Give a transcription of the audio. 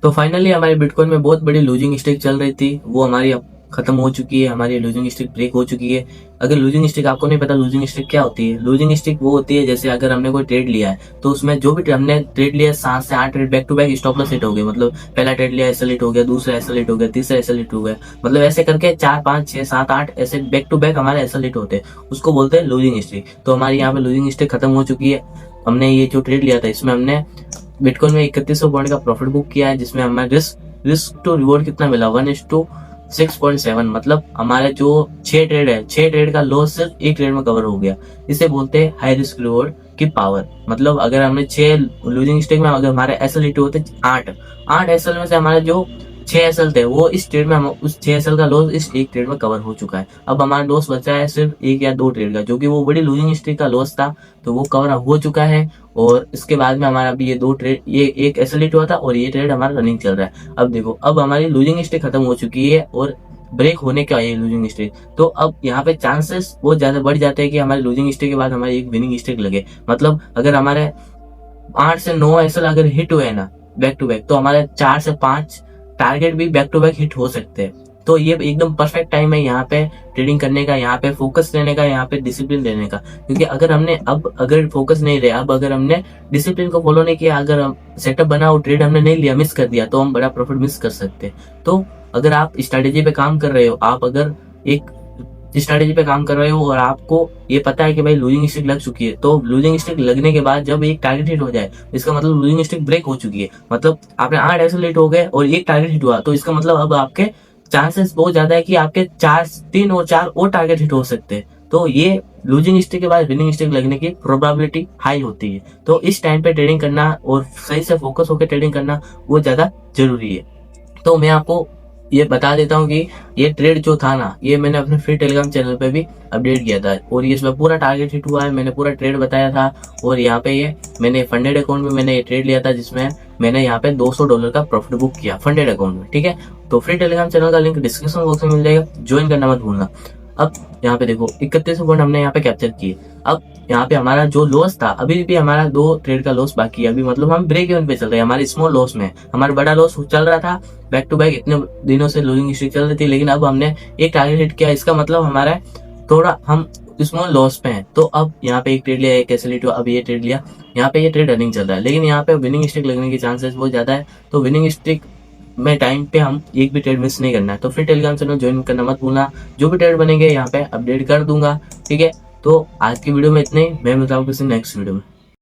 तो फाइनली हमारे बिटकॉइन में बहुत बड़ी लूजिंग स्ट्रिक चल रही थी, वो हमारी अब खत्म हो चुकी है, हमारी लूजिंग स्ट्रिक ब्रेक हो चुकी है। अगर लूजिंग स्ट्रिक आपको नहीं पता लूजिंग स्ट्रिक क्या होती है, लूजिंग स्ट्रिक वो होती है जैसे अगर हमने कोई ट्रेड लिया है तो उसमें जो भी हमने ट्रेड लिया 7 से 8 trade back to back stop loss hit हो गए, मतलब पहला ट्रेड लिया एसएल हिट हो गया, दूसरा एसएल हिट हो गया, तीसरा एसएल हिट हो गया, मतलब ऐसे करके 4 5 6 7 8 ऐसे बैक टू बैक हमारे एसएल हिट होते हैं, उसको बोलते हैं लूजिंग स्ट्रिक। तो हमारी यहाँ पे लूजिंग स्ट्रिक खत्म हो चुकी है। हमने ये जो ट्रेड लिया था इसमें हमने बिटकॉइन में 3100 पॉइंट का प्रॉफिट बुक किया है, जिसमें हमें रिस्क टू रिवॉर्ड कितना मिला 1:6.7, मतलब हमारे जो 6 ट्रेड है 6 ट्रेड का लॉस सिर्फ एक ट्रेड में कवर हो गया। इसे बोलते हैं हाई रिस्क रिवॉर्ड की पावर। मतलब अगर हमने 6 लूजिंग स्टेक में अगर हमारे एसएल हिट होते 8 एसएल में से हमारे जो 6 एसएल थे वो इस ट्रेड में हम उस 6 एसएल का लॉस इस एक ट्रेड में कवर हो चुका है। अब हमारा लॉस बचा है सिर्फ 1 या 2 ट्रेड का, जो कि वो बड़ी लूजिंग स्ट्रीक का लॉस था, तो वो कवर हो चुका है। और इसके बाद में हमारा अभी ये 2 ट्रेड, ये एक एसएल हिट हुआ था और ये ट्रेड हमारा रनिंग चल रहा है। अब देखो अब हमारी लूजिंग स्ट्रीक खत्म हो चुकी है और ब्रेक होने का ये लूजिंग स्ट्रीक, तो अब यहाँ पे चांसेस बहुत ज्यादा बढ़ जाते हैं कि हमारी लूजिंग स्ट्रीक के बाद हमारी एक विनिंग स्ट्रीक लगे। मतलब अगर हमारे 8 से 9 एसएल अगर हिट हुए ना बैक टू बैक, तो हमारे 4 से 5 टारगेट भी बैक टू बैक हिट हो सकते हैं। तो ये एकदम परफेक्ट टाइम है यहाँ पे ट्रेडिंग करने का, यहाँ पे फोकस लेने का, यहाँ पे डिसिप्लिन लेने का। क्योंकि अगर हमने अब अगर फोकस नहीं रहे, अब अगर हमने डिसिप्लिन को फॉलो नहीं किया, अगर हम सेटअप बना और ट्रेड हमने नहीं लिया, मिस कर दिया, तो हम बड़ा प्रॉफिट मिस कर सकते हैं। तो अगर आप स्ट्रेटेजी पे काम कर रहे हो, आप अगर एक स्ट्रेटेजी पे काम कर रहे हो और आपको ये पता है कि भाई लूजिंग स्ट्रिक लग चुकी है, तो लूजिंग स्ट्रिक लगने के बाद जब एक टारगेट हिट हो जाए, इसका मतलब लूजिंग स्ट्रिक ब्रेक हो चुकी है। मतलब आपने 8 एसएल हिट हो गए और एक टारगेट हिट हुआ, तो इसका मतलब अब आपके चांसेस बहुत ज्यादा है कि आपके 3 और 4 और टारगेट हिट हो सकते हैं। तो ये लूजिंग स्ट्रिक के बाद विनिंग स्ट्रिक लगने की प्रोबेबिलिटी हाई होती है। तो इस टाइम पे ट्रेडिंग करना और सही से फोकस होकर ट्रेडिंग करना वो ज्यादा जरूरी है। तो मैं आपको ये बता देता हूँ कि ये ट्रेड जो था ना, ये मैंने अपने फ्री टेलीग्राम चैनल पे भी अपडेट किया था और ये इसमें पूरा टारगेट हिट हुआ है, मैंने पूरा ट्रेड बताया था। और यहाँ पे ये मैंने फंडेड अकाउंट में मैंने ये ट्रेड लिया था, जिसमें मैंने यहाँ पे $200 का प्रॉफिट बुक किया फंडेड अकाउंट में, ठीक है। तो फ्री टेलीग्राम चैनल का लिंक डिस्क्रिप्शन बॉक्स में मिल जाएगा, ज्वाइन करना मत भूलना। अब यहाँ पे देखो 31 पॉइंट हमने यहाँ पे कैप्चर किए। अब यहाँ पे हमारा जो लॉस था, अभी भी हमारा 2 ट्रेड का लॉस बाकी है, अभी मतलब हम ब्रेक इवन पे चल रहे हैं, हमारे स्मॉल लॉस में। हमारा बड़ा लॉस चल रहा था बैक टू बैक, इतने दिनों से लूजिंग स्ट्रीक चल रही थी, लेकिन अब हमने एक टारगेट हिट किया, इसका मतलब हमारा थोड़ा हम स्मॉल लॉस पे हैं। तो अब यहाँ पे एक ट्रेड लिया, एक कैसे लिया, अब ये ट्रेड लिया, यहाँ पे ये ट्रेड रनिंग चल रहा है, लेकिन यहाँ पे विनिंग स्ट्रीक लगने की चांसेस बहुत ज्यादा है। तो विनिंग स्ट्रीक में टाइम पे हम एक भी ट्रेड मिस नहीं करना है। तो फिर टेलीग्राम चैनल ज्वाइन करना मत भूलना, जो भी ट्रेड बनेंगे यहाँ पे अपडेट कर दूंगा, ठीक है। तो आज की वीडियो में इतने ही, मैं मिलता हूँ किसी नेक्स्ट वीडियो में।